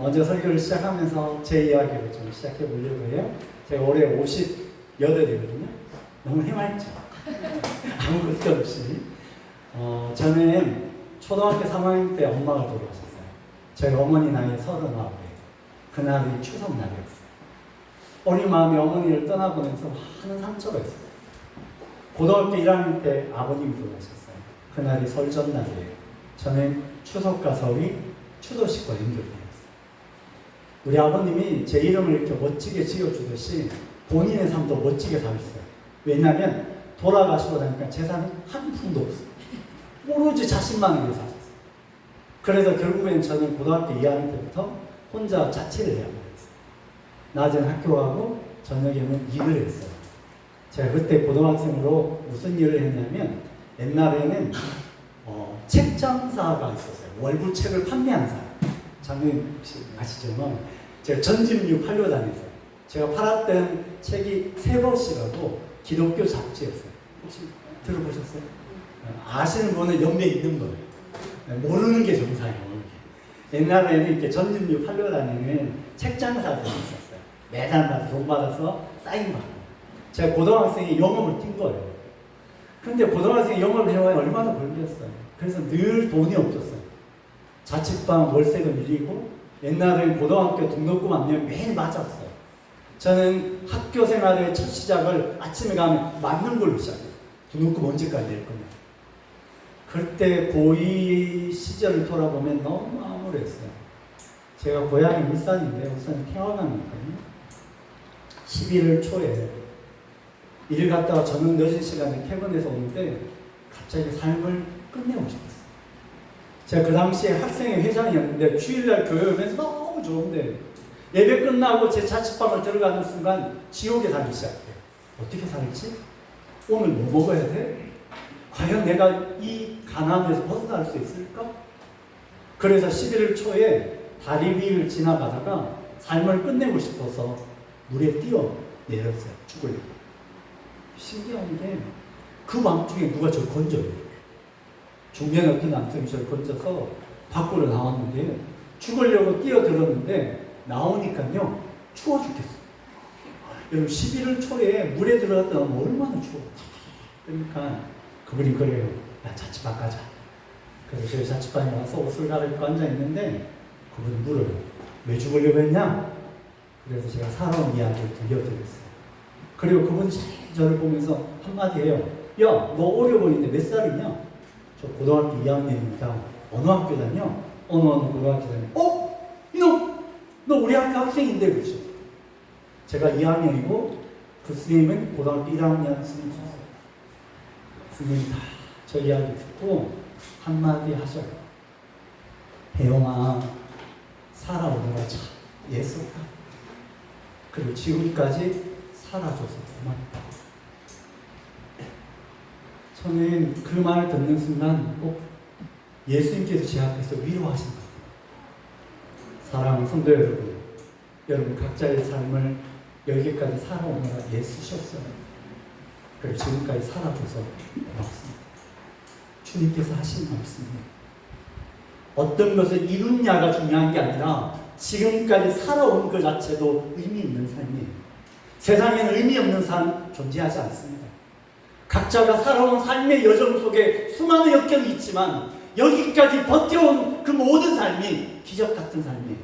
먼저 설교를 시작하면서 제 이야기를 좀 시작해 보려고 해요. 제가 올해 58이거든요. 너무 해맑죠? 아무것도 없이. 저는 초등학교 3학년 때 엄마가 돌아가셨어요. 저희 어머니 나이 39에. 그날이 추석날이었어요. 어린 마음에 어머니를 떠나보면서 많은 상처가 있어요. 고등학교 1학년 때 아버님이 돌아가셨어요. 그날이 설 전날이에요. 저는 추석과 설이 추도식과 연결되었어요. 우리 아버님이 제 이름을 이렇게 멋지게 지어주듯이 본인의 삶도 멋지게 살았어요. 왜냐하면 돌아가시고 나니까 재산은 한 푼도 없어요. 오로지 자신만을 위해 사셨어요. 그래서 결국엔 저는 고등학교 2학년 때부터 혼자 자취를 해야 했어요. 낮에는 학교 가고 저녁에는 일을 했어요. 제가 그때 고등학생으로 무슨 일을 했냐면 옛날에는 책장사가 있었어요. 월부 책을 판매하는 사람. 장님 혹시 아시죠? 제가 전집류 팔려 다녔어요. 제가 팔았던 책이 세벗이라고 기독교 잡지였어요. 혹시 들어보셨어요? 아시는 분은 옆에 있는 거예요. 모르는 게 정상이에요. 옛날에는 이렇게 전집류 팔려 다니는 책장사들이 있었어요. 매달 돈 받아서 사인 받고. 제가 고등학생이 영업을 뛴 거예요. 근데 고등학생이 영업을 해와야 얼마나 벌겠어요. 그래서 늘 돈이 없었어요. 자취방 월세도 밀리고 옛날에 고등학교 등록금 안 내면 매일 맞았어요. 저는 학교 생활의 첫 시작을 아침에 가면 맞는 걸로 시작해요. 등록금 언제까지 낼 거냐. 그때 고2 시절을 돌아보면 너무 암울했어요. 제가 고향이 울산인데 울산이 태화강이거든요. 11월 초에 일 갔다가 저녁 늦은 시간에 퇴근해서 오는데 갑자기 삶을 끝내고 싶었어요. 제가 그 당시에 학생회 회장이었는데 주일날 교회 오면서 너무 좋은데 예배 끝나고 제 자취방을 들어가는 순간 지옥에 살기 시작해요. 어떻게 살지? 오늘 뭐 먹어야 돼? 과연 내가 이 가난에서 벗어날 수 있을까? 그래서 11월 초에 다리 위를 지나가다가 삶을 끝내고 싶어서 물에 뛰어 내렸어요. 죽으려고. 신기한 게 그 밤중에 누가 저를 건져요. 중년에 어떤 남성이 저를 건져서 밖으로 나왔는데 죽으려고 뛰어들었는데 나오니까요 추워 죽겠어요. 여러분 11월 초에 물에 들어갔다 나면 얼마나 추워. 그러니까 그분이 그래요. 야 자취방 가자. 그래서 저희 자취방에 와서 옷을 갈아입고 앉아있는데 그분이 물어요. 왜 죽으려고 했냐? 그래서 제가 살아온 이야기를 들려드렸어요. 그리고 그분이 저를 보면서 한마디 해요. 야, 너 어려 보이는데 몇 살이냐? 저 고등학교 2학년입니다. 어느 학교 다녀? 어느 고등학교 다녀? 이놈! 너 우리 학교 학생인데, 그렇죠? 제가 2학년이고 그 스님은 고등학교 1학년 스님이셨어요. 스님이 다 저 이야기 듣고 한마디 하셔요. 배영아, 살아오느라 참 애썼다. 그리고 지금까지 살아줘서 고맙다. 저는 그 말을 듣는 순간 꼭 예수님께서 제 앞에서 위로하신 것 같아요. 사랑하는 성도 여러분, 여러분 각자의 삶을 여기까지 살아오느라 애쓰셨어요. 그리고 지금까지 살아줘서 고맙습니다. 주님께서 하신 말씀이에요. 어떤 것을 이룬냐가 중요한 게 아니라 지금까지 살아온 것 자체도 의미 있는 삶이에요. 세상에는 의미 없는 삶 존재하지 않습니다. 각자가 살아온 삶의 여정 속에 수많은 역경이 있지만 여기까지 버텨온 그 모든 삶이 기적 같은 삶이에요.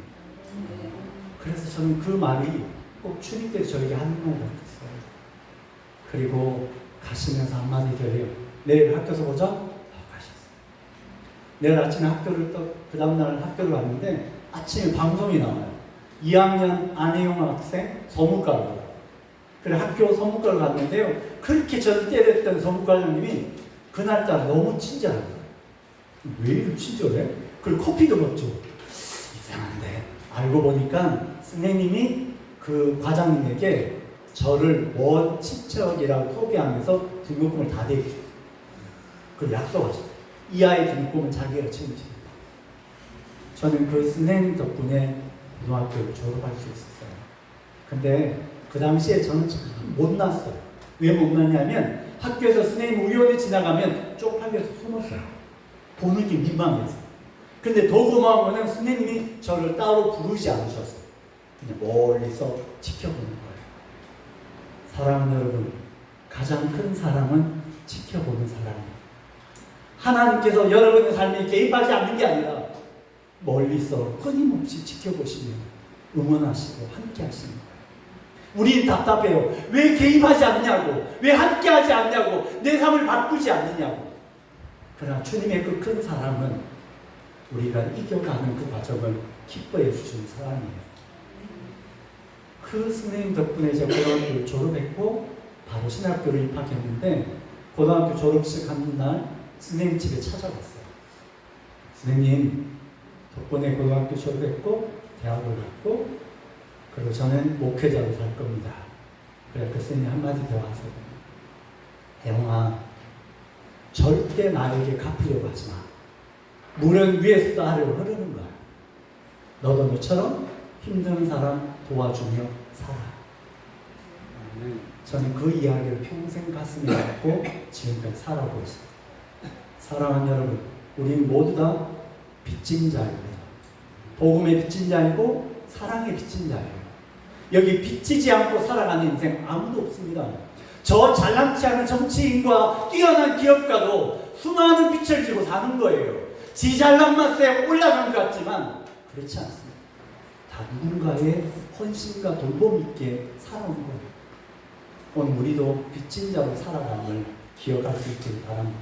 그래서 저는 그 말이 꼭 주님께서 저에게 하는 말 같았어요. 그리고 가시면서 한마디 더 해요. 내일 학교에서 보자? 가셨어요. 내일 아침에 학교를 그 다음날 학교를 왔는데 아침에 방송이 나와요. 2학년 안혜용 학생 서문과로. 그래 학교 서문과를 갔는데요. 그렇게 저를 때렸던 서문과장님이 그날따라 너무 친절해요. 왜 이렇게 친절해? 그리고 커피도 먹죠. 이상한데 알고 보니까 선생님이 그 과장님에게 저를 원친척이라고 소개하면서 등록금을 다 대주셨어요. 그리고 약속하셨어요. 이 아이 등록금은 자기가 책임집니다. 저는 그 선생님 덕분에 고등학교를 졸업할 수 있었어요. 근데 그 당시에 저는 참 못났어요. 왜 못났냐면 학교에서 선생님 우연히 지나가면 쪽팔려서 숨었어요. 보는 게 민망해서. 근데 더 고마운 거는 스님이 저를 따로 부르지 않으셨어요. 그냥 멀리서 지켜보는 거예요. 사랑하는 여러분, 가장 큰 사랑은 지켜보는 사랑이에요. 하나님께서 여러분의 삶에 개입하지 않는 게 아니라 멀리서 끊임없이 지켜보시며 응원하시고 함께 하시는 거예요. 우리는 답답해요. 왜 개입하지 않냐고, 왜 함께 하지 않냐고, 내 삶을 바꾸지 않느냐고. 그러나 주님의 그 큰 사랑은 우리가 이겨가는 그 과정을 기뻐해 주시는 사랑이에요. 그 스님 덕분에 제가 고등학교를 졸업했고 바로 신학교를 입학했는데, 고등학교 졸업식 하는 날 스님 집에 찾아갔어요. 스님 덕분에 고등학교 졸업했고 대학을 갔고, 그리고 저는 목회자로 살 겁니다. 그래 그 스님이 한마디 더 하세요. 대웅아, 절대 나에게 갚으려고 하지 마. 물은 위에서도 아래로 흐르는 거야. 너도 너처럼 힘든 사람 도와주며 살아. 저는 그 이야기를 평생 가슴에 안고 지금까지 살아오고 있습니다. 사랑하는 여러분, 우리는 모두 다 빚진 자입니다. 복음의 빚진 자이고 사랑의 빚진 자예요. 여기 빚지지 않고 살아가는 인생 아무도 없습니다. 저 잘난치 않은 정치인과 뛰어난 기업가도 수많은 빚을 지고 사는 거예요. 지 잘난 맛에 올라간 것 같지만 그렇지 않습니다. 다 누군가의 헌신과 돌봄 있게 살아온 거예요. 오늘 우리도 빚진 자로 살아가는 걸 기억할 수 있기를 바랍니다.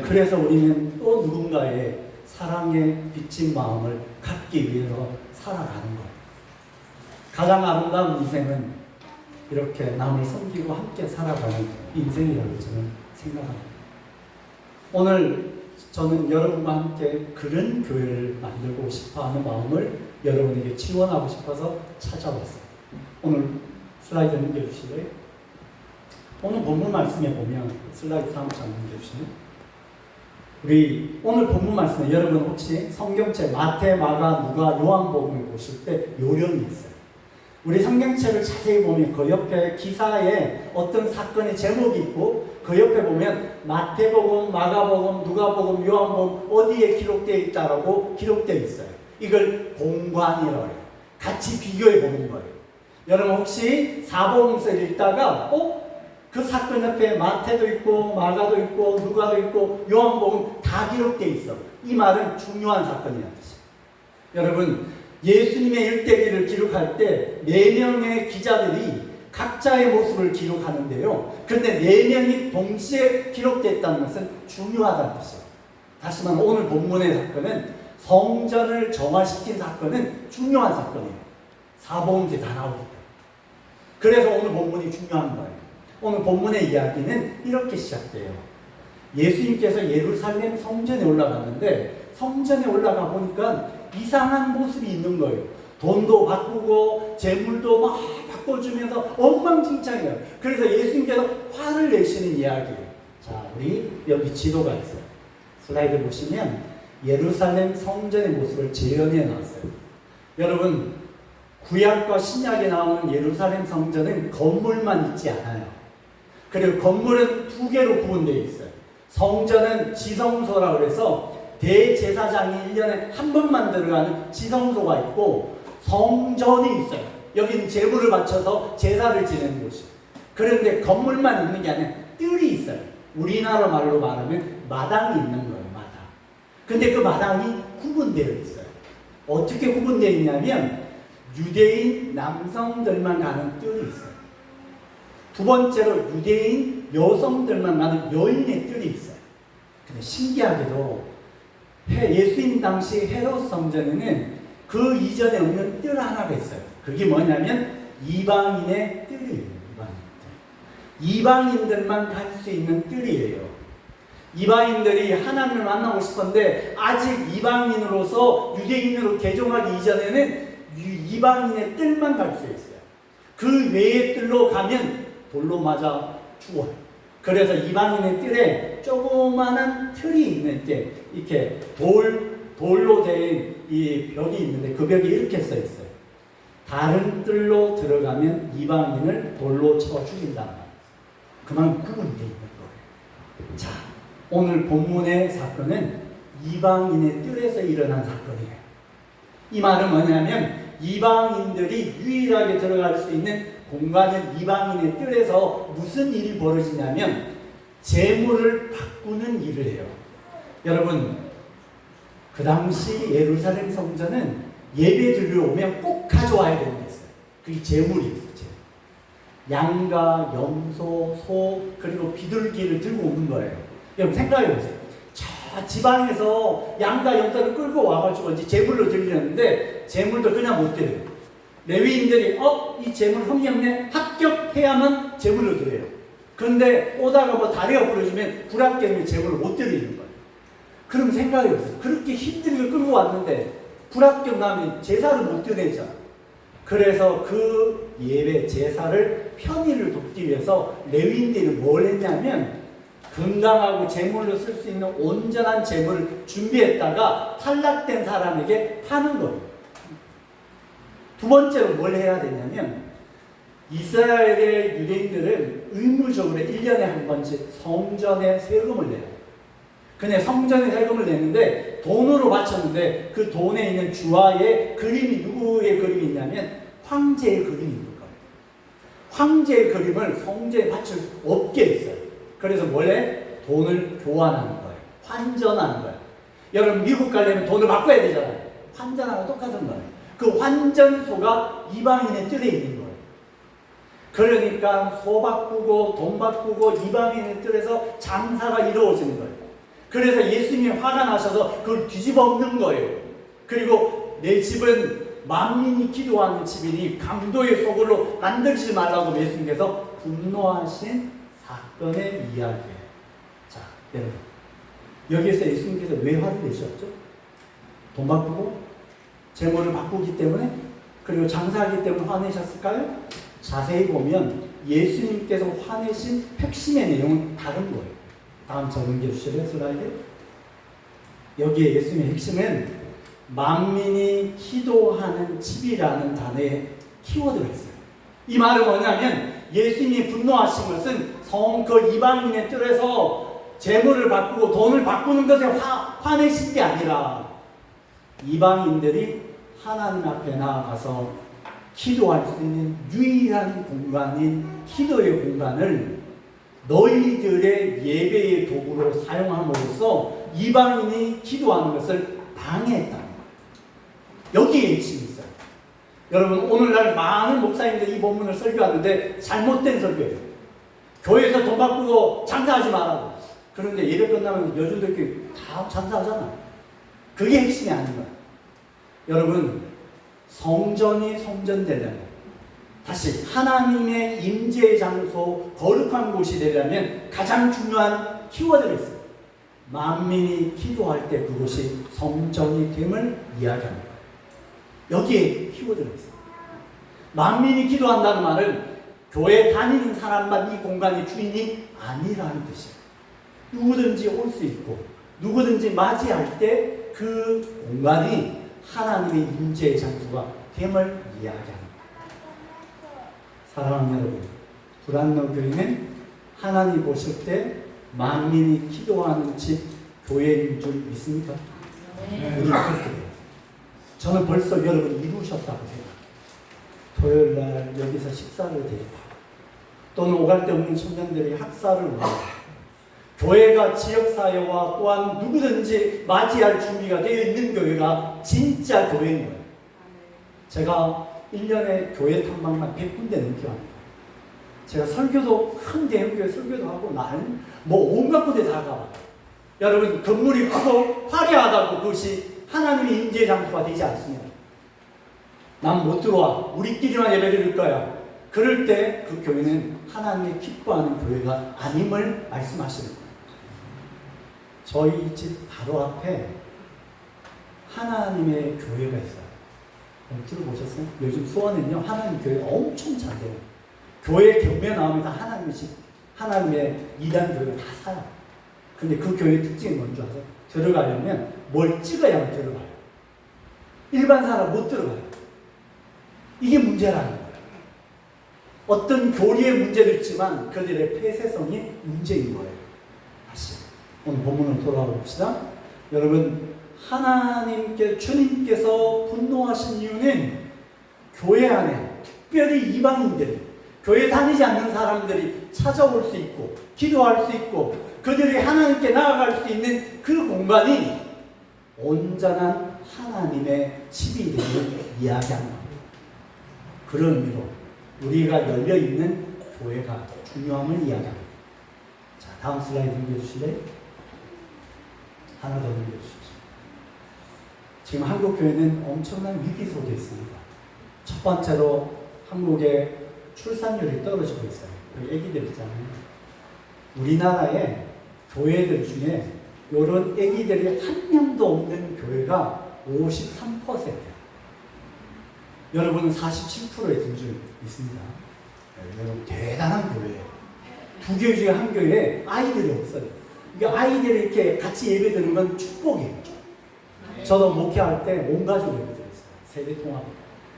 그래서 우리는 또 누군가의 사랑에 빚진 마음을 갖기 위해서 살아가는 거예요. 가장 아름다운 인생은 이렇게 남을 섬기고 함께 살아가는 인생이라고 저는 생각합니다. 오늘 저는 여러분과 함께 그런 교회를 만들고 싶어하는 마음을 여러분에게 지원하고 싶어서 찾아왔어요. 오늘 슬라이드 넘겨주실래요? 오늘 본문 말씀에 보면 슬라이드 3장 넘겨주시면, 우리 오늘 본문 말씀에 여러분 혹시 성경책 마태, 마가, 누가, 요한복음을 보실 때 요령이 있어요. 우리 성경책을 자세히 보면 그 옆에 기사에 어떤 사건의 제목이 있고, 그 옆에 보면 마태복음, 마가복음, 누가복음, 요한복음 어디에 기록되어 있다라고 기록되어 있어요. 이걸 공관이라고 해요. 같이 비교해 보는 거예요. 여러분 혹시 사복음서를 읽다가 그 사건 옆에 마태도 있고 마가도 있고 누가도 있고 요한복음 다 기록되어 있어. 이 말은 중요한 사건이라는 뜻이에요. 여러분, 예수님의 일대기를 기록할 때 4명의 기자들이 각자의 모습을 기록하는데요. 그런데 4명이 동시에 기록됐다는 것은 중요하다는 뜻이에요. 다시 말하면 오늘 본문의 사건은 성전을 정화시킨 사건은 중요한 사건이에요. 사복음서에 다 나오기 때문에. 그래서 오늘 본문이 중요한 거예요. 오늘 본문의 이야기는 이렇게 시작돼요. 예수님께서 예루살렘 성전에 올라갔는데 성전에 올라가 보니까 이상한 모습이 있는 거예요. 돈도 바꾸고 재물도 막 바꿔주면서 엉망진창이에요. 그래서 예수님께서 화를 내시는 이야기예요. 자, 우리 여기 지도가 있어요. 슬라이드 보시면 예루살렘 성전의 모습을 재현해 놨어요. 여러분, 구약과 신약에 나오는 예루살렘 성전은 건물만 있지 않아요. 그리고 건물은 2개로 구분되어 있어요. 성전은 지성소라고 해서 대제사장이 1년에 한 번만 들어가는 지성소가 있고, 성전이 있어요. 여기는 제물을 바쳐서 제사를 지내는 곳이에요. 그런데 건물만 있는 게 아니라 뜰이 있어요. 우리나라 말로 말하면 마당이 있는 거예요. 마당. 근데 그 마당이 구분되어 있어요. 어떻게 구분되어 있냐면 유대인 남성들만 가는 뜰이 있어요. 두 번째로 유대인 여성들만 가는 여인의 뜰이 있어요. 근데 신기하게도 예수님 당시 헤롯 성전에는 그 이전에 없는 뜰 하나가 있어요. 그게 뭐냐면 이방인의 뜰이에요. 이방인들만 갈 수 있는 뜰이에요. 이방인들이 하나님을 만나고 싶은데 아직 이방인으로서 유대인으로 개종하기 이전에는 이방인의 뜰만 갈 수 있어요. 그 외의 뜰로 가면 돌로 맞아 죽어요. 그래서 이방인의 뜰에 조그마한 틀이 있는데 이렇게 돌로 된 이 벽이 있는데 그 벽에 이렇게 써 있어요. 다른 뜰로 들어가면 이방인을 돌로 쳐 죽인다. 그만 구분되어 있는 거예요. 자, 오늘 본문의 사건은 이방인의 뜰에서 일어난 사건이에요. 이 말은 뭐냐면 이방인들이 유일하게 들어갈 수 있는 공간은 이방인의 뜰에서 무슨 일이 벌어지냐면 제물을 바꾸는 일을 해요. 여러분, 그 당시 예루살렘 성전은 예배 드리러 오면 꼭 가져와야 되는 게 있어요. 그게 제물이었어요. 양과 염소, 소, 그리고 비둘기를 들고 오는 거예요. 여러분 생각해 보세요. 저 지방에서 양과 염소를 끌고 와가지고 이제 제물로 드리려는데 제물도 그냥 못 드려요. 레위인들이 이 제물 흠이없네 합격해야만 제물로 드려요. 그런데 오다가 뭐 다리가 부러지면 불합격이면 제물을 못 드리는 거예요. 그럼 생각해 보세요. 그렇게 힘들게 끌고 왔는데 불합격 나면 제사를 못 드리잖아. 그래서 그 예배 제사를 편의를 돕기 위해서 레위인들이 뭘 했냐면 건강하고 제물로 쓸 수 있는 온전한 제물을 준비했다가 탈락된 사람에게 파는 거예요. 두 번째로 뭘 해야 되냐면 이스라엘의 유대인들은 의무적으로 1년에 한 번씩 성전에 세금을 내요. 근데 성전에 세금을 내는데 돈으로 바쳤는데 그 돈에 있는 주화의 그림이 누구의 그림이 있냐면 황제의 그림이 있는 거예요. 황제의 그림을 성전에 바칠 수 없게 했어요. 그래서 원래 돈을 교환하는 거예요. 환전하는 거예요. 여러분 미국 가려면 돈을 바꿔야 되잖아요. 환전하고 똑같은 거예요. 그 환전소가 이방인의 뜰에 있는 거예요. 그러니까 소 바꾸고 돈 바꾸고 이방인의 뜰에서 장사가 이루어지는 거예요. 그래서 예수님이 화가 나셔서 그걸 뒤집어 엎는 거예요. 그리고 내 집은 만민이 기도하는 집이니 강도의 소굴로 만들지 말라고 예수님께서 분노하신 사건의 이야기예요. 자, 여러분 여기에서 예수님께서 왜 화를 내셨죠? 돈 바꾸고 재물을 바꾸기 때문에 그리고 장사하기 때문에 화내셨을까요? 자세히 보면 예수님께서 화내신 핵심의 내용은 다른 거예요. 다음 저 넘겨주실래요? 슬라이드. 여기에 예수님의 핵심은 만민이 기도하는 집이라는 단어에 키워드가 있어요. 이 말은 뭐냐면 예수님이 분노하신 것은 그 이방인의 뜰에서 재물을 바꾸고 돈을 바꾸는 것에 화내신 게 아니라 이방인들이 하나님 앞에 나아가서 기도할 수 있는 유일한 공간인 기도의 공간을 너희들의 예배의 도구로 사용함으로써 이방인이 기도하는 것을 방해했다는 거예요. 여기에 핵심이 있어요. 여러분 오늘날 많은 목사님들이 이 본문을 설교하는데 잘못된 설교예요. 교회에서 돈 바꾸고 장사하지 말라고. 그런데 예배 끝나면 여중들끼리 다 장사하잖아. 그게 핵심이 아닌 거예요. 여러분 성전이 성전되려면 다시 하나님의 임재의 장소 거룩한 곳이 되려면 가장 중요한 키워드가 있어요. 만민이 기도할 때 그곳이 성전이 됨을 이야기합니다. 여기에 키워드가 있어요. 만민이 기도한다는 말은 교회 다니는 사람만 이 공간의 주인이 아니라는 뜻이에요. 누구든지 올 수 있고 누구든지 맞이할 때 그 공간이 하나님의 임재의 장소가 됨을 이야기합니다. 사랑하는 여러분, 불안노 교회는 하나님 보실 때 만민이 기도하는 집 교회인 줄 믿습니까? 네. 우리 그렇게 돼요. 저는 벌써 여러분 이루셨다고 생각해요. 토요일날 여기서 식사를 대접하고 또는 오갈 데 없는 청년들이 학사를 원하고 교회가 지역사회와 또한 누구든지 맞이할 준비가 되어 있는 교회가 진짜 교회인 거예요. 제가 1년에 교회 탐방만 100군데 넘게 합니다. 제가 설교도 큰 대형교회 설교도 하고 뭐 온갖 군데 다 가봐요. 여러분 건물이 크고 화려하다고 그것이 하나님의 임재 장소가 되지 않습니다. 난 못 들어와. 우리끼리만 예배드릴 거야. 그럴 때 그 교회는 하나님의 기뻐하는 교회가 아님을 말씀하시는 거예요. 저희 집 바로 앞에 하나님의 교회가 있어요. 들어보셨어요? 요즘 수원은요 하나님 교회가 엄청 잘 돼요. 교회 경매 나오면서 하나님의 이단 교회를 다 사요. 근데 그 교회 특징이 뭔지 아세요? 들어가려면 뭘 찍어야만 들어가요. 일반 사람 못 들어가요. 이게 문제라는 거예요. 어떤 교리의 문제도 있지만 그들의 폐쇄성이 문제인 거예요. 다시 오늘 본문으로 돌아가 봅시다. 여러분, 주님께서 분노하신 이유는 교회 안에 특별히 이방인들, 교회 다니지 않는 사람들이 찾아올 수 있고 기도할 수 있고 그들이 하나님께 나아갈 수 있는 그 공간이 온전한 하나님의 집이 되는 이야기합니다. 그런 의미로 우리가 열려있는 교회가 중요함을 이야기합니다. 자, 다음 슬라이드 넘겨주실래요? 하나 더 넘겨주십시오. 지금 한국 교회는 엄청난 위기 속에 있습니다. 첫 번째로 한국의 출산율이 떨어지고 있어요. 여기 애기들 있잖아요. 우리나라의 교회들 중에 이런 애기들이 한 명도 없는 교회가 53%예요. 여러분은 47%의 등줄 있습니다. 네, 여러분 대단한 교회예요. 두 교회 중에 한 교회에 아이들이 없어요. 이게 아이들이 이렇게 같이 예배 드는 건 축복이에요. 저도 목회할 때 온 가족 예배 드렸어요. 세대 통합.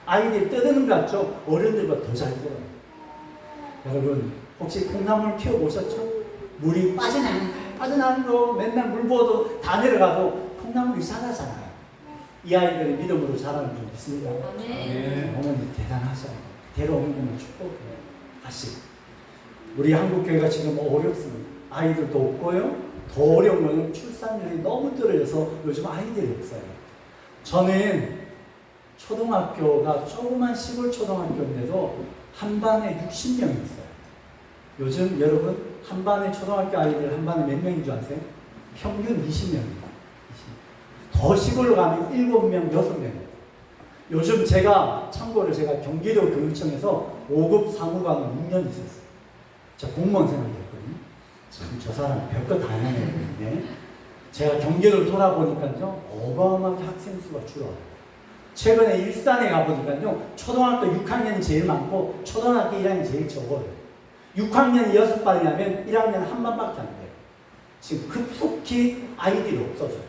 아이들이 떠드는 것 같죠? 어른들보다 더 잘 들어요. 여러분 혹시 콩나물 키워보셨죠? 물이 빠져나가는 거 맨날 물 부어도 다 내려가도 콩나물이 자라잖아요. 이 아이들의 믿음으로 자라는 줄 믿습니다. 네. 어머니 대단하셔요. 데려오는 것만 축복해요. 다시 우리 한국교회가 지금 어렵습니다. 아이들도 없고요. 더 어려운 것은 출산율이 너무 떨어져서 요즘 아이들이 없어요. 저는 초등학교가 조그만 시골 초등학교인데도 한 반에 60명이 있어요. 요즘 여러분 한 반에 초등학교 아이들 한 반에 몇 명인 줄 아세요? 평균 20명입니다. 더 시골로 가면 7명, 6명. 요즘 참고로 제가 경기도 교육청에서 5급 사무관을 6년 있었어요. 제가 공무원 생활이었거든요. 참 저 사람 별거 다 하네. 제가 경기도를 돌아보니까요, 어마어마하게 학생 수가 줄어요. 최근에 일산에 가보니까요, 초등학교 6학년이 제일 많고, 초등학교 1학년이 제일 적어요. 6학년이 6반이라면 1학년 한 반밖에 안 돼요. 지금 급속히 아이들이 없어져요.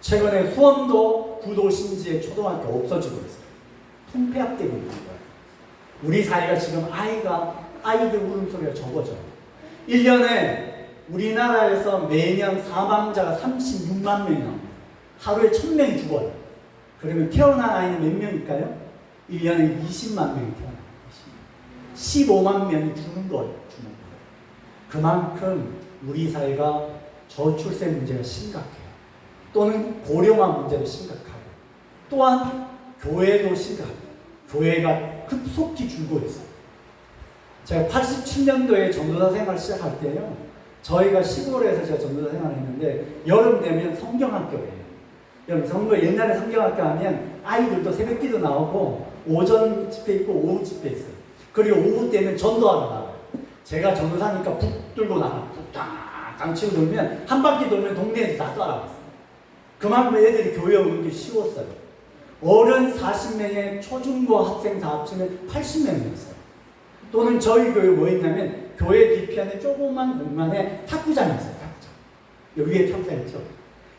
최근에 수원도 구도 신지에 초등학교 없어지고 있어요. 통폐합되고 있는 거예요. 우리 사회가 지금 아이들 울음소리가 적어져요. 1년에 우리나라에서 매년 사망자가 36만 명이 나옵니다. 하루에 1000명이 죽어요. 그러면 태어난 아이는 몇 명일까요? 1년에 20만 명이 태어나요. 15만 명이 죽는 거예요. 그만큼 우리 사회가 저출생 문제가 심각해요. 또는 고령화 문제도 심각하고, 또한 교회도 심각해요. 교회가 급속히 줄고 있어요. 제가 87년도에 전도사 생활 시작할 때요, 저희가 시골에서 제가 전도사 생활을 했는데, 여름 되면 성경학교예요. 여러분, 옛날에 성경학교 하면 아이들도 새벽기도 나오고, 오전 집회 있고, 오후 집회 있어요. 그리고 오후 때는 전도하러 나가요. 제가 전도사니까 북 들고 나가요. 북땅 치고 돌면, 한 바퀴 돌면 동네에서 다 따라왔어요. 그만큼 애들이 교회 오는 게 쉬웠어요. 어른 40명에 초중고 학생 다 합치면 80명이었어요. 또는 저희 교회 뭐 있냐면 교회 뒤편에 조그만 공간에 탁구장이 있어요. 탁구장. 여기에 탁구장 있죠.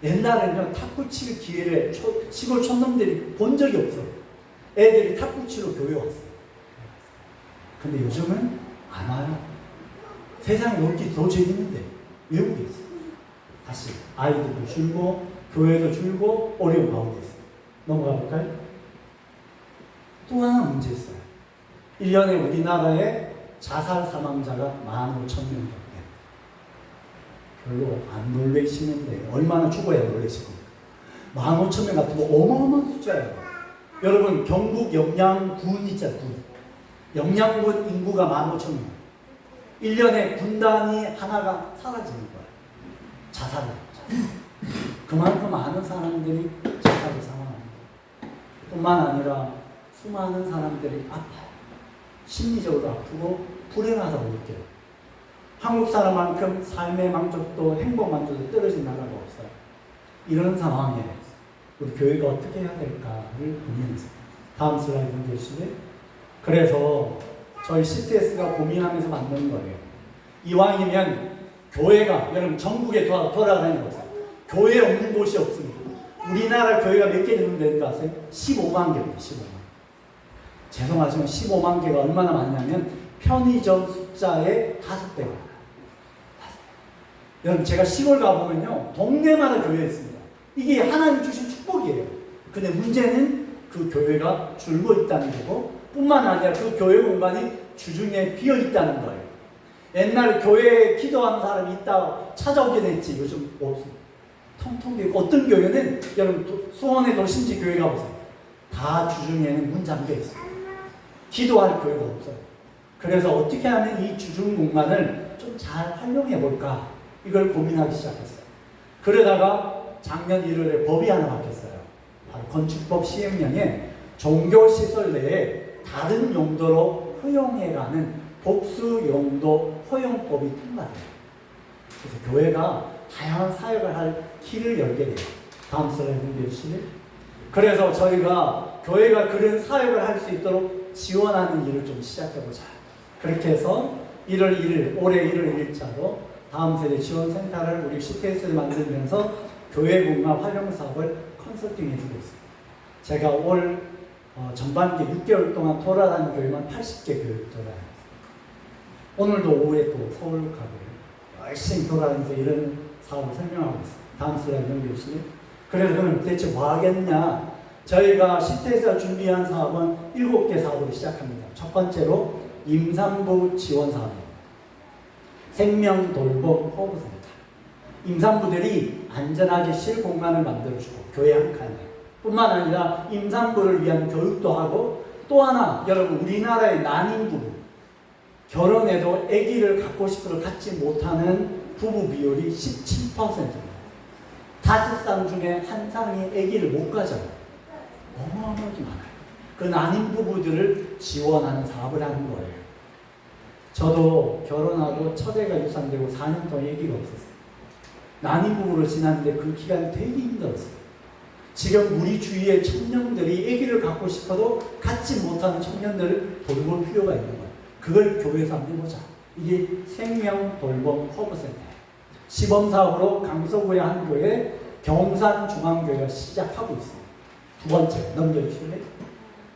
옛날에는 탁구 칠 기회를 시골 촌놈들이 본 적이 없어요. 애들이 탁구 치러 교회 왔어요. 근데 요즘은 안 와요. 세상에 놀기 더 재밌는데 외국에 있어요. 다시 아이들도 줄고 교회도 줄고 어려운 가운데 있어요. 넘어가 볼까요? 또 하나 문제 있어요. 1년에 우리나라에 자살 사망자가 15,000명 정도. 별로 안 놀라시는데 얼마나 죽어야 놀라시고 15,000명 같은 거 어마어마한 숫자예요. 여러분 경북 영양군 있잖아요. 영양군 인구가 15,000명. 1년에 군단이 하나가 사라지는 거예요. 자살을. 그만큼 많은 사람들이 자살을 당합니다. 뿐만 아니라 수많은 사람들이 아파요. 심리적으로 아프고 불행하다고 느껴요. 한국 사람만큼 삶의 만족도 행복 만족도 떨어진 나라가 없어요. 이런 상황에 우리 교회가 어떻게 해야 될까를 고민했어요. 다음 슬라이드 보여주시면. 그래서 저희 CTS가 고민하면서 만든 거예요. 이왕이면 교회가 여러분 전국에 돌아다니는 거예요. 교회 없는 곳이 없습니다. 우리나라 교회가 몇 개 정도 되는 거 아세요? 15만 개입니다. 15만. 죄송하지만 15만 개가 얼마나 많냐면 편의점 숫자의 5배가 많아요. 여러분 제가 시골 가보면요 동네마다 교회 있습니다. 이게 하나님 주신 축복이에요. 근데 문제는 그 교회가 줄고 있다는 거고, 뿐만 아니라 그 교회 공간이 주중에 비어 있다는 거예요. 옛날 교회에 기도하는 사람이 있다 찾아오게 됐지, 요즘 없습니다. 텅텅 비어. 어떤 교회는, 여러분 수원의 도심지 교회 가보세요. 다 주중에는 문 잠겨 있어요. 기도할 교회가 없어요. 그래서 어떻게 하면 이 주중 공간을 좀 잘 활용해 볼까, 이걸 고민하기 시작했어요. 그러다가 작년 1월에 법이 하나 바뀌었어요. 바로 건축법 시행령에 종교시설 내에 다른 용도로 허용해가는 복수용도 허용법이 통과돼요. 그래서 교회가 다양한 사역을 할 길을 열게 돼요. 다음 슬라이드 보여주시면. 그래서 저희가 교회가 그런 사역을 할 수 있도록 지원하는 일을 좀 시작해보자. 그렇게 해서 1월 1일, 올해 1월 1일자로 다음 세대 지원센터를 우리 CTS를 만들면서 교회 공간 활용 사업을 컨설팅 해주고 있습니다. 제가 올 전반기 6개월 동안 돌아다닌 교회만 80개 교회를 돌아다녔습니다. 오늘도 오후에 또 서울 가고요. 열심히 돌아다니면서 이런 사업을 설명하고 있습니다. 다음 슬라이드 넘겨주시면. 그래서 그럼 대체 뭐 하겠냐? 저희가 CTS가 준비한 사업은 7개 사업을 시작합니다. 첫 번째로 임산부 지원 사업입니다. 생명돌봄 호흡센터. 임산부들이 안전하게 쉴 공간을 만들어주고, 교회 한 칸에. 뿐만 아니라 임산부를 위한 교육도 하고, 또 하나, 여러분, 우리나라의 난임 부부, 결혼해도 아기를 갖고 싶어도 갖지 못하는 부부 비율이 17%입니다. 5쌍 중에 한 쌍이 아기를 못 가져요. 어마어마하게 많아요. 그 난임 부부들을 지원하는 사업을 하는 거예요. 저도 결혼하고 첫애가 유산되고 4년 동안 아기가 없었어요. 난임 부부로 지났는데 그 기간이 되게 힘들었어요. 지금 우리 주위의 청년들이 아기를 갖고 싶어도 갖지 못하는 청년들을 돌볼 필요가 있는 거예요. 그걸 교회에서 한번 해보자. 이게 생명돌봄 허브센터예요. 시범사업으로 강서구의 한 교회, 경산중앙교회가 시작하고 있습니다. 두 번째, 넘겨주실래요?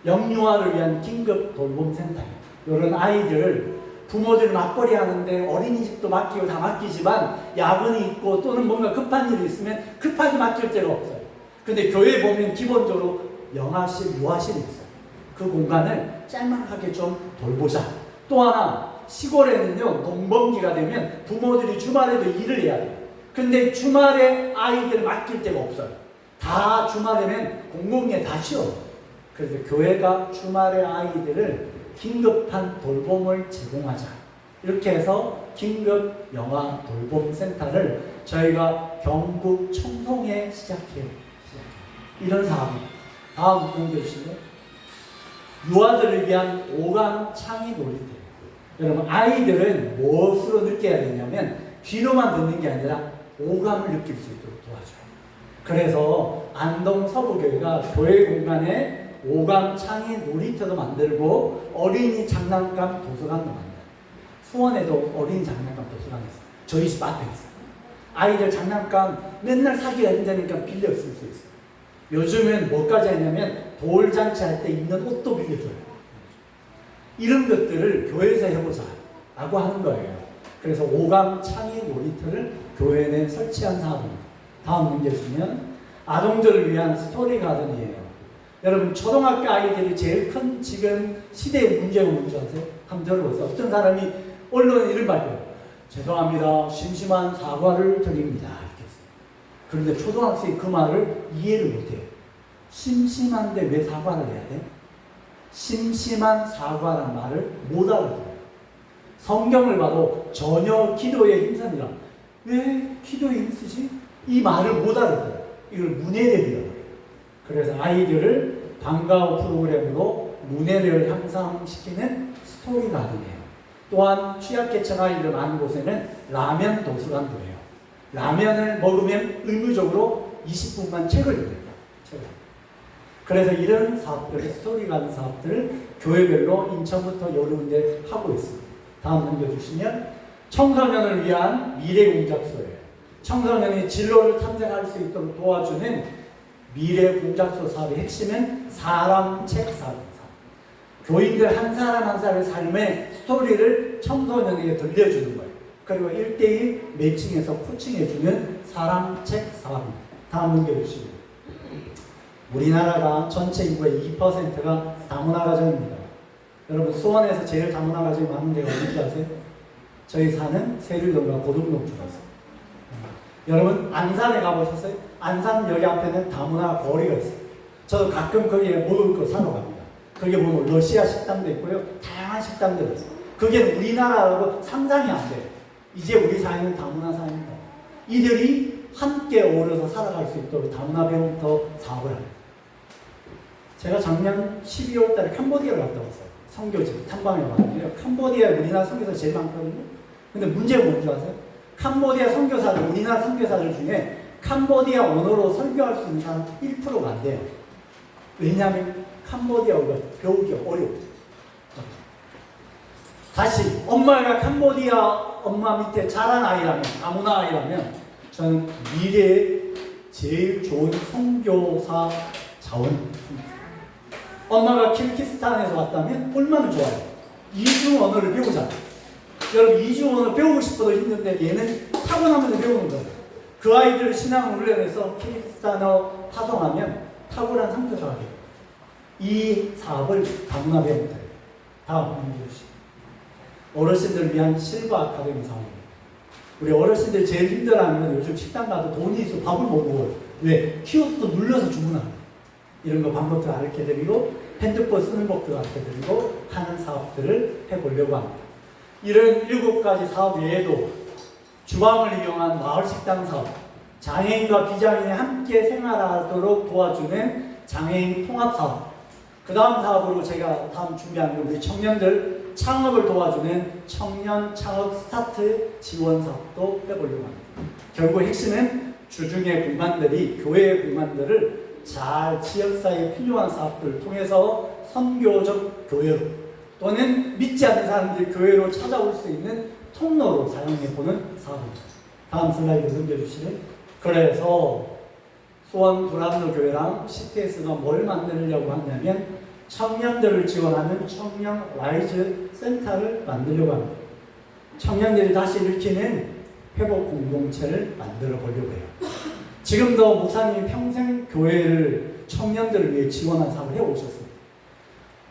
영유아를 위한 긴급 돌봄센터예요. 이런 아이들을 부모들이 맞벌이 하는데 어린이집도 맡기고 다 맡기지만 야근이 있고 또는 뭔가 급한 일이 있으면 급하게 맡길 데가 없어요. 근데 교회에 보면 기본적으로 영아실, 유아실이 있어요. 그 공간을 짤막하게 좀 돌보자. 또 하나, 시골에는요, 농번기가 되면 부모들이 주말에도 일을 해야 돼요. 근데 주말에 아이들 맡길 데가 없어요. 다 주말에는 공공에 다 쉬어요. 그래서 교회가 주말에 아이들을 긴급한 돌봄을 제공하자. 이렇게 해서 긴급 영아 돌봄센터를 저희가 경북 청송에 시작해요. 이런 사업입니다. 다음 넘겨주시면. 유아들을 위한 오감 창의 놀이터. 여러분, 아이들은 무엇으로 느껴야 되냐면 귀로만 듣는 게 아니라 오감을 느낄 수 있도록 도와줘요. 그래서 안동 서부교회가 교회 공간에 오감 창의 놀이터도 만들고 어린이 장난감 도서관도 만들어요. 수원에도 어린이 장난감 도서관이 있어요. 저희 집 앞에 있어요. 아이들 장난감 맨날 사기가 힘드니까 빌려 쓸 수 있어요. 요즘엔 뭐까지 하냐면 돌잔치 할 때 입는 옷도 빌려줘요. 이런 것들을 교회에서 해보자 라고 하는 거예요. 그래서 오감 창의 놀이터를 교회 내에 설치한 사업입니다. 다음 넘겨주시면 아동들을 위한 스토리 가든이에요. 여러분, 초등학교 아이들이 제일 큰 지금 시대의 문제가 뭔지 아세요? 한번 들어보세요. 어떤 사람이 언론에 이런 발표해요. 죄송합니다. 심심한 사과를 드립니다. 이렇게 했어요. 그런데 초등학생이 그 말을 이해를 못해요. 심심한데 왜 사과를 해야 돼? 심심한 사과란 말을 못 알아들어요. 성경을 봐도 전혀 기도에 힘쓰니라. 왜 기도에 힘쓰지? 이 말을 못 알아들어요. 이걸 문해력이라고 해요. 그래서 아이들을 방과후 프로그램으로 문해력을 향상시키는 스토리 가든이에요. 또한 취약계층 아이들 많은 곳에는 라면 도서관도 해요. 라면을 먹으면 의무적으로 20분간 책을 읽어요. 그래서 이런 사업들, 스토리 가든 사업들을 교회별로 인천부터 여러 군데 하고 있습니다. 다음 넘겨주시면 청소년을 위한 미래공작소예요. 청소년이 진로를 탐색할 수 있도록 도와주는 미래공작소 사업의 핵심은 사람 책 사업입니다. 교인들 한 사람 한 사람의 삶의 스토리를 청소년에게 들려주는 거예요. 그리고 1대1 매칭해서 코칭해주는 사람 책 사업입니다. 다음 넘겨주시고. 우리나라가 전체 인구의 2%가 다문화 가정입니다. 여러분 수원에서 제일 다문화 가정이 많은 데가 어딘지 아세요? 저희 사는 세류동과 고등동 쪽에서. 여러분 안산에 가보셨어요? 안산역 앞에는 다문화 거리가 있어요. 저도 가끔 거기에 먹을 거 사러 갑니다. 거기에 보면 러시아 식당도 있고요. 다양한 식당들이 있어요. 그게 우리나라하고 상상이 안 돼요. 이제 우리 사회는 다문화 사회입니다. 이들이 함께 어우러져 살아갈 수 있도록 다문화 배움터 사업을 합니다. 제가 작년 12월 달에 캄보디아를 갔다 왔어요. 선교지 탐방에 왔는데요. 캄보디아에 우리나라 선교사 제일 많거든요. 근데 문제가 뭔지 아세요? 캄보디아 선교사들, 우리나라 선교사들 중에 캄보디아 언어로 설교할 수 있는 사람 1%가 안 돼요. 왜냐하면 캄보디아어가 배우기가 어려워요. 다시 엄마가 캄보디아 엄마 밑에 자란 아이라면, 다문화 아이라면 저는 미래에 제일 좋은 선교사 자원. 엄마가 키르기스탄에서 왔다면 얼마나 좋아요. 이중 언어를 배우잖아요. 여러분 이중 언어 배우고 싶어도 힘든데 얘는 타고나면서 배우는 거예요. 그 아이들 신앙 훈련해서 키르기스탄어 파송하면 탁월한 선교사가 돼요. 이 사업을 다문화 배움터 해요. 다음 문제 어르신들을 위한 실버 아카데미 사업입니다. 우리 어르신들 제일 힘들어하는 요즘 식당 가도 돈이 있어 밥을 못 먹어요. 왜? 키오스크 눌러서 주문합니다. 이런 거 방법들 가르쳐드리고 핸드폰 쓰는 법도 가르쳐드리고 하는 사업들을 해보려고 합니다. 이런 7가지 사업 외에도 주방을 이용한 마을식당 사업, 장애인과 비장애인이 함께 생활하도록 도와주는 장애인 통합사업, 그 다음 사업으로 제가 다음 준비한 게 우리 청년들 창업을 도와주는 청년 창업 스타트 지원 사업도 해보려고 합니다. 결국 핵심은 주중의 공간들이 교회의 공간들을 잘 지역사회에 필요한 사업들을 통해서 선교적 교회로 또는 믿지 않는 사람들이 교회로 찾아올 수 있는 통로로 사용해보는 사업입니다. 다음 슬라이드 넘겨주시면 그래서 수원 두란노 교회랑 CTS가 뭘 만들려고 하냐면 청년들을 지원하는 청년 라이즈 센터를 만들려고 합니다. 청년들이 다시 일으키는 회복 공동체를 만들어 보려고 해요. 지금도 목사님이 평생 교회를 청년들을 위해 지원한 사업을 해오셨습니다.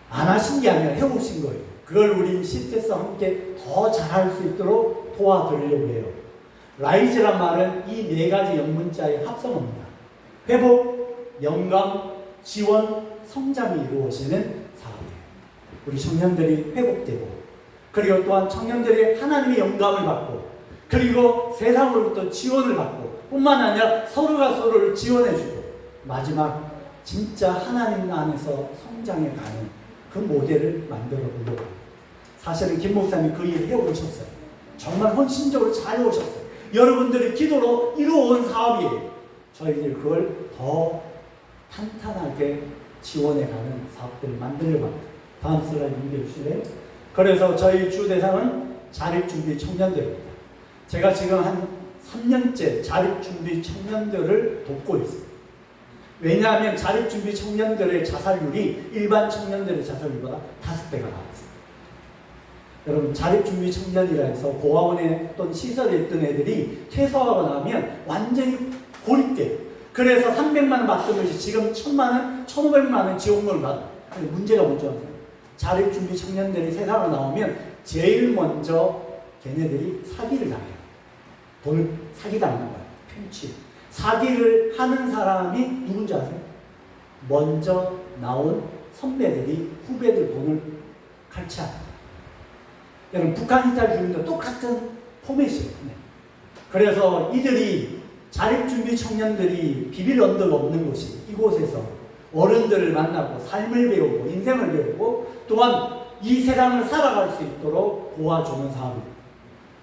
안 하신 게 아니라 해오신 거예요. 그걸 우리 CTS와 함께 더 잘할 수 있도록 도와드리려고 해요. 라이즈란 말은 이 4가지 영문자의 합성어입니다. 회복, 영감, 지원, 성장이 이루어지는 사업이에요. 우리 청년들이 회복되고 그리고 또한 청년들이 하나님의 영감을 받고 그리고 세상으로부터 지원을 받고 뿐만 아니라 서로가 서로를 지원해주고 마지막 진짜 하나님 안에서 성장해 가는 그 모델을 만들어 보려고 합니다. 사실은 김 목사님이 그 일을 해오셨어요. 정말 헌신적으로 잘 해오셨어요. 여러분들의 기도로 이루어온 사업이에요. 저희들이 그걸 더 탄탄하게 지원해가는 사업들을 만들려고 합니다. 다음 슬라이드 넘겨주실래요? 그래서 저희 주 대상은 자립준비 청년들입니다. 제가 지금 한 3년째 자립준비 청년들을 돕고 있습니다. 왜냐하면 자립준비 청년들의 자살률이 일반 청년들의 자살률보다 5배가 나왔습니다. 여러분 자립준비 청년이라 해서 고아원에 또는 시설에 있던 애들이 퇴소하고 나면 완전히 고립돼요. 그래서 300만 원 받던 것이 지금 1000만 원, 1500만 원 지원금을 받아요. 근데 문제가 뭔지 아세요? 자립준비 청년들이 세상으로 나오면 제일 먼저 걔네들이 사기를 당해요. 돈을 사기당하는 거예요. 편취. 사기를 하는 사람이 누군지 아세요? 먼저 나온 선배들이 후배들 돈을 갈취합니다. 여러분 북한 이탈 주민도 똑같은 포맷이에요. 그래서 이들이 자립준비 청년들이 비빌 언덕 없는 곳이 이곳에서 어른들을 만나고 삶을 배우고 인생을 배우고 또한 이 세상을 살아갈 수 있도록 도와주는 사업입니다.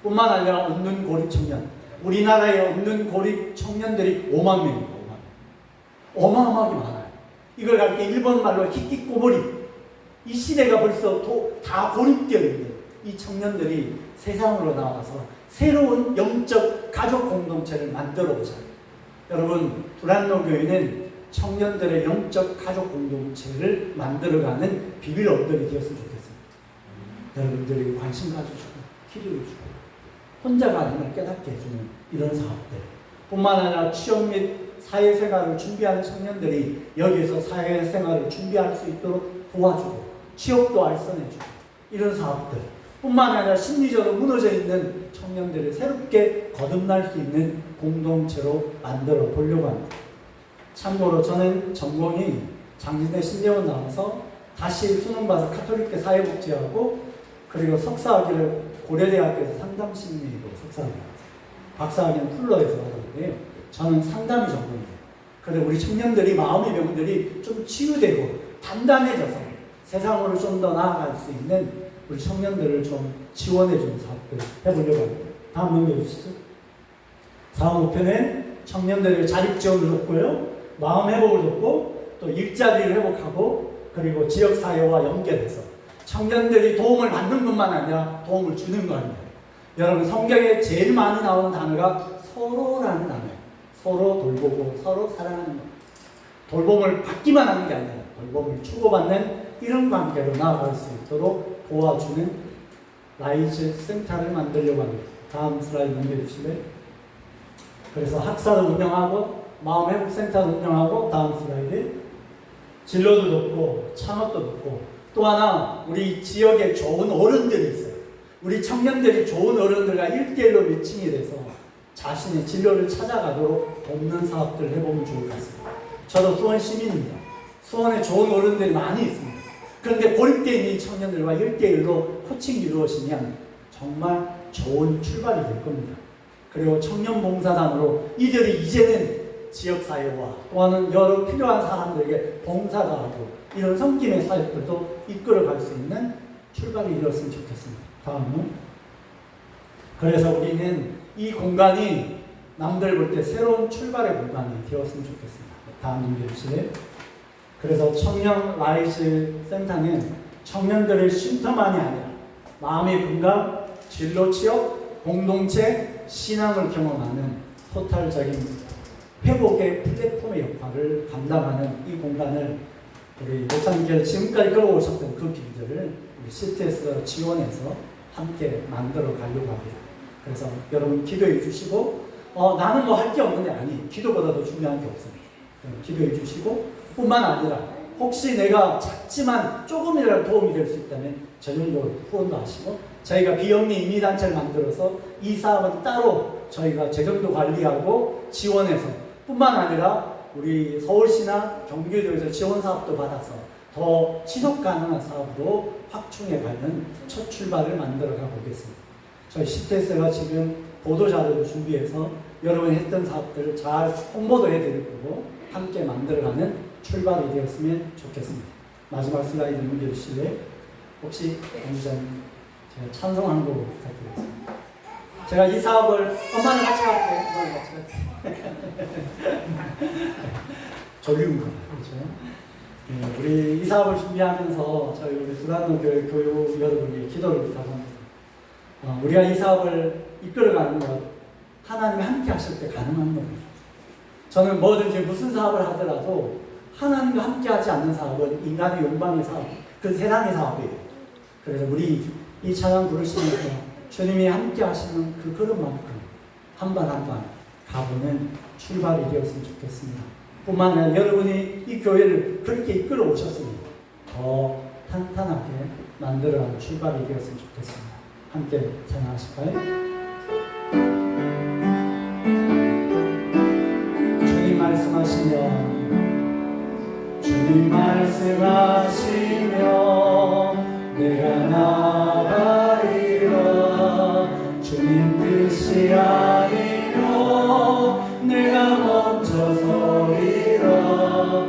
뿐만 아니라 없는 고립 청년, 우리나라에 없는 고립 청년들이 5만 명입니다. 5만. 어마어마하게 많아요. 이걸 갖고 일본 말로 히키코모리. 이 시대가 벌써 다 고립되어 있는 이 청년들이 세상으로 나와서 새로운 영적 가족 공동체를 만들어 보자요. 여러분 두란노 교회는 청년들의 영적 가족 공동체를 만들어가는 비빌 언덕이 되었으면 좋겠습니다. 여러분들이 관심 가져주고 기도해주고 혼자가 아님을 깨닫게 해주는 이런 사업들 뿐만 아니라 취업 및 사회생활을 준비하는 청년들이 여기에서 사회생활을 준비할 수 있도록 도와주고 취업도 알선해주고 이런 사업들 뿐만 아니라 심리적으로 무너져 있는 청년들을 새롭게 거듭날 수 있는 공동체로 만들어 보려고 합니다. 참고로 저는 전공이 장신대 신대원 나와서 다시 수능봐서 카톨릭대 사회복지하고 그리고 석사학위를 고려대학교에서 상담심리로 석사학위 나왔어요. 박사학위는 풀러에서 받았는데요. 저는 상담이 전공이에요. 그런데 우리 청년들이 마음의 병들이 좀 치유되고 단단해져서 세상으로 좀 더 나아갈 수 있는 우리 청년들을 좀 지원해주는 사업들 해보려고 합니다. 다음 넘겨주시죠. 사업 목표는 청년들의 자립지원을 돕고요. 마음 회복을 돕고 또 일자리를 회복하고 그리고 지역사회와 연결해서 청년들이 도움을 받는 것만 아니라 도움을 주는 거 아니에요. 여러분 성경에 제일 많이 나오는 단어가 서로라는 단어예요. 서로 돌보고 서로 사랑하는 것. 돌봄을 받기만 하는 게 아니라 돌봄을 주고받는 이런 관계로 나아갈 수 있도록 도와주는 라이즈 센터를 만들려고 합니다. 다음 슬라이드 넘겨주실래요? 그래서 학사를 운영하고 마음회복센터를 운영하고 다음 슬라이드 진로도 돕고 창업도 돕고 또 하나 우리 지역에 좋은 어른들이 있어요. 우리 청년들이 좋은 어른들과 1대1로 매칭이 돼서 자신의 진로를 찾아가도록 돕는 사업들을 해보면 좋을 것 같습니다. 저도 수원 시민입니다. 수원에 좋은 어른들이 많이 있습니다. 그런데 고립되어 있는 이 청년들과 1대1로 코칭이 이루어지면 정말 좋은 출발이 될 겁니다. 그리고 청년봉사단으로 이들이 이제는 지역사회와 또한 여러 필요한 사람들에게 봉사도 하고 이런 섬김의 사역들도 이끌어갈 수 있는 출발이 이뤘으면 좋겠습니다. 다음은 그래서 우리는 이 공간이 남들 볼 때 새로운 출발의 공간이 되었으면 좋겠습니다. 다음 넘겨주실래요? 그래서 청년 라이즈 센터는 청년들의 쉼터만이 아니라 마음의 건강, 진로 취업, 공동체, 신앙을 경험하는 토탈적인 회복의 플랫폼의 역할을 감당하는 이 공간을 우리 목사님께서 지금까지 끌어오셨던 그 길들을 우리 CTS가 지원해서 함께 만들어 가려고 합니다. 그래서 여러분 기도해 주시고 나는 뭐 할 게 없는데 아니 기도보다 더 중요한 게 없습니다. 기도해 주시고 뿐만 아니라 혹시 내가 작지만 조금이라도 도움이 될 수 있다면 전용적으로 후원도 하시고 저희가 비영리 임의단체를 만들어서 이 사업은 따로 저희가 재정도 관리하고 지원해서 뿐만 아니라 우리 서울시나 경기도에서 지원 사업도 받아서 더 지속 가능한 사업으로 확충해가는 첫 출발을 만들어가 보겠습니다. 저희 CTS가 지금 보도자료를 준비해서 여러분이 했던 사업들을 잘 홍보도 해드릴 거고 함께 만들어가는 출발이 되었으면 좋겠습니다. 마지막 슬라이드 넘겨주실래요? 혹시 강의자님 제가 찬송 한 곡 부탁드리겠습니다. 제가 이 사업을 엄마는 같이 갈게요. 엄마는 같이 갈게요. 졸리는 거예요. 그렇죠? 네, 우리 이 사업을 준비하면서 저희 우리 두란노 교육 여러분께 기도를 부탁합니다. 우리가 이 사업을 이끌어가는 것 하나님이 함께 하실 때 가능한 겁니다. 저는 뭐든지 무슨 사업을 하더라도 하나님과 함께 하지 않는 사업은 인간의 욕망의 사업, 그 세상의 사업이에요. 그래서 우리 이 찬양 부르시면서 주님이 함께 하시는 그 걸음만큼 한 발 한 발 가보는 출발이 되었으면 좋겠습니다. 뿐만 아니라 여러분이 이 교회를 그렇게 이끌어 오셨으니 더 탄탄하게 만들어가는 출발이 되었으면 좋겠습니다. 함께 찬양하실까요? 주님 말씀하시면 주님 말씀하시면 내가 나가리라. 주님 뜻이 아니면 내가 멈춰 서리라.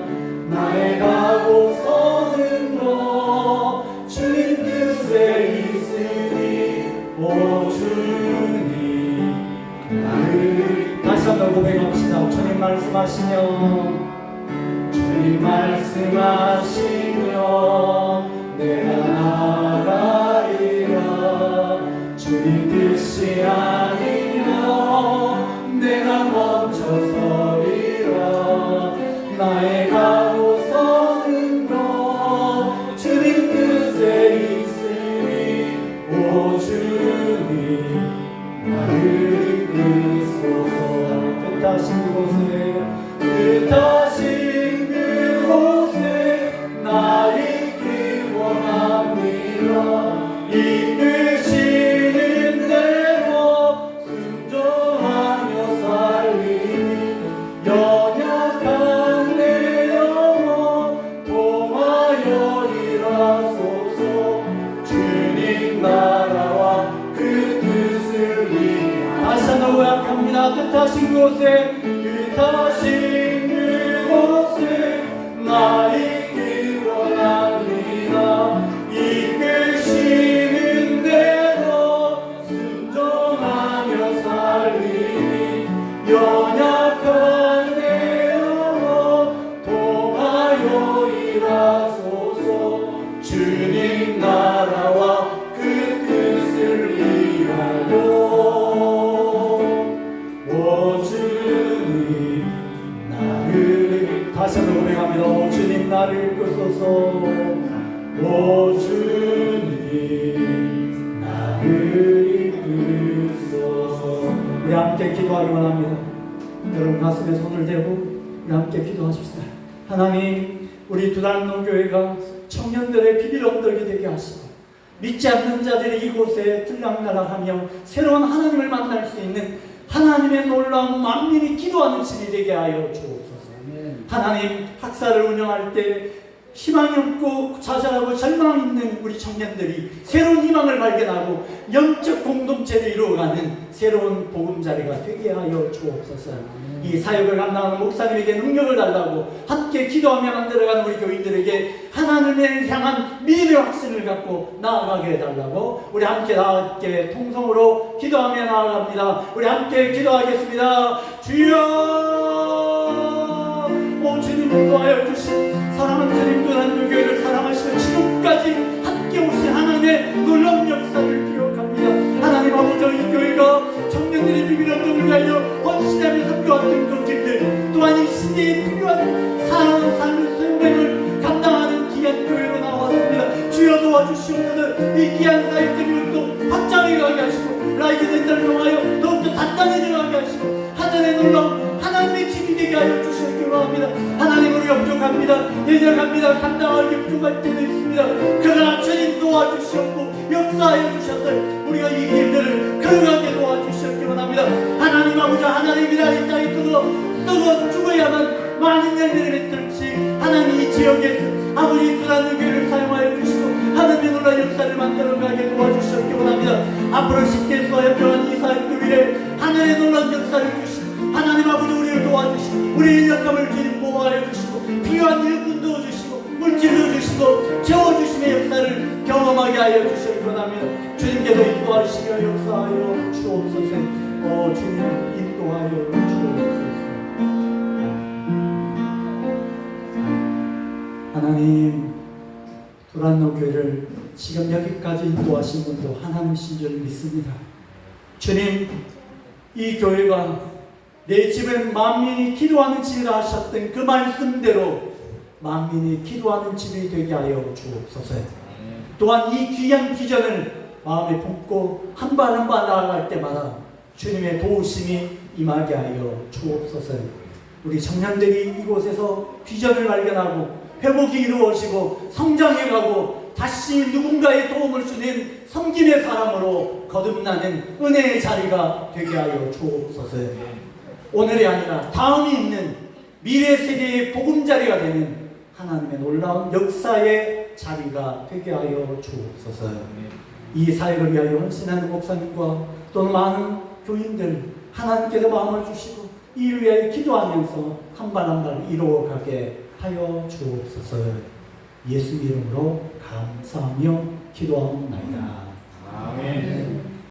나의 가고 서는 것 주님 뜻에 있으니 오 주님 나를 다시 한번 고백합시다. 주님 말씀하시면 주님 말씀하시면 내가 나가리라. 주님 뜻이 아니면 내가 멈춰 서리라. 나의 가고 서는 것 주님 뜻에 있으니 오 주님 나를 이끄소서. 뜻하신 곳에 타신 곳에 그 타신 그곳에 나 있기 원합니다. 이끄시는 대로 순종하며 살리니 연약한 내 영혼 통하여 일하소서. 주님 나라와 그 뜻을 위하여 오 주님 나를 다시 한번 고백합니다. 오 주님 나를 이끄소서. 오 주님 나를 이끄소서. 우리 함께 기도하기 원합니다. 여러분 가슴에 손을 대고 우리 함께 기도하십시다. 하나님, 우리 두란노교회가 청년들의 비빌 언덕이 되게 하시고 믿지 않는 자들이 이곳에 들락날락하며 새로운 하나님을 만날 수 있는 하나님의 놀라운 만민이 기도하는 집이 되게 하여 주옵소서. 하나님, 학사를 운영할 때 희망이 없고 좌절하고 절망 있는 우리 청년들이 새로운 희망을 발견하고 영적 공동체를 이루어가는 새로운 보금자리가 되게 하여 주옵소서. 이 사역을 감당하는 목사님에게 능력을 달라고 함께 기도하며 만들어가는 우리 교인들에게 하나님을 향한 믿음의 확신을 갖고 나아가게 해달라고 우리 함께 통성으로 기도하며 나아갑니다. 우리 함께 기도하겠습니다. 주여, 오 주님 인도하여 주신 사랑하는 주님 두란노 교회를 사랑하시며 지금까지 함께 오신 하나님의 놀라운 역사를 기억합니다. 하나님 아버지, 이 교회가 청년들의 비밀 언덕을 위하여 헌신하며 선교하는 교직들 또한 이 시대에 필요한 사랑하는 삶의 소명을 감당하는 귀한 교회로 나왔습니다. 주여 도와주시옵소서. 이 귀한 사역들을 또 확장해 가게 하시고 라이브 센터를 통하여 더욱더 단단해져 가게 하시고 하늘의 놀라운 하나님의 집이 되게 하여 주시옵기 원합니다. 하나님, 우리가 부족합니다. 예정합니다. 감당하기 부족할 때도 있습니다. 그러나 주님 도와주시옵고 역사하여 주셔서 우리가 이 길들을 걸어가게 도와주시옵기 원합니다. 하나님 아버지, 하나님이라 이 땅에 뜨거 죽어야만 많은 열매를 맺을지 하나님 이 지역에서 아버지 두란노 교회를 사용하여 주시고 하나님의 놀라운 역사를 만들어가게 도와주시옵기 원합니다. 앞으로 10대 수화협정한 이 사역들 위해 하나님의 놀라운 역사를 주시고 하나님 아버지, 우리를 도와주시고 우리의 약함을 주님 보호하여 주시고 필요한 일꾼 넣어주시고 물질 넣어주시고 채워주심의 역사를 경험하게 하여 주시기 원합니다. 주님께서 인도하시며 역사하여 주옵소서. 주님 인도하여 주옵소서. 하나님, 두란노 교회를 지금 여기까지 인도하신 분도 하나님이신 줄 믿습니다. 주님, 이 교회가 내 집은 만민이 기도하는 집이라 하셨던 그 말씀대로 만민이 기도하는 집이 되게 하여 주옵소서. 또한 이 귀한 비전을 마음에 품고 한 발 한 발 나아갈 때마다 주님의 도우심이 임하게 하여 주옵소서. 우리 청년들이 이곳에서 비전을 발견하고 회복이 이루어지고 성장해가고 다시 누군가의 도움을 주는 섬김의 사람으로 거듭나는 은혜의 자리가 되게 하여 주옵소서. 오늘이 아니라 다음이 있는 미래 세대의 보금자리가 되는 하나님의 놀라운 역사의 자리가 되게 하여 주옵소서. 이 사역을 위하여 헌신하는 목사님과 또는 많은 교인들 하나님께서 마음을 주시고 이 일을 위하여 기도하면서 한 발 한 발 이루어가게 하여 주옵소서. 예수 이름으로 감사하며 기도하옵나이다. 아멘.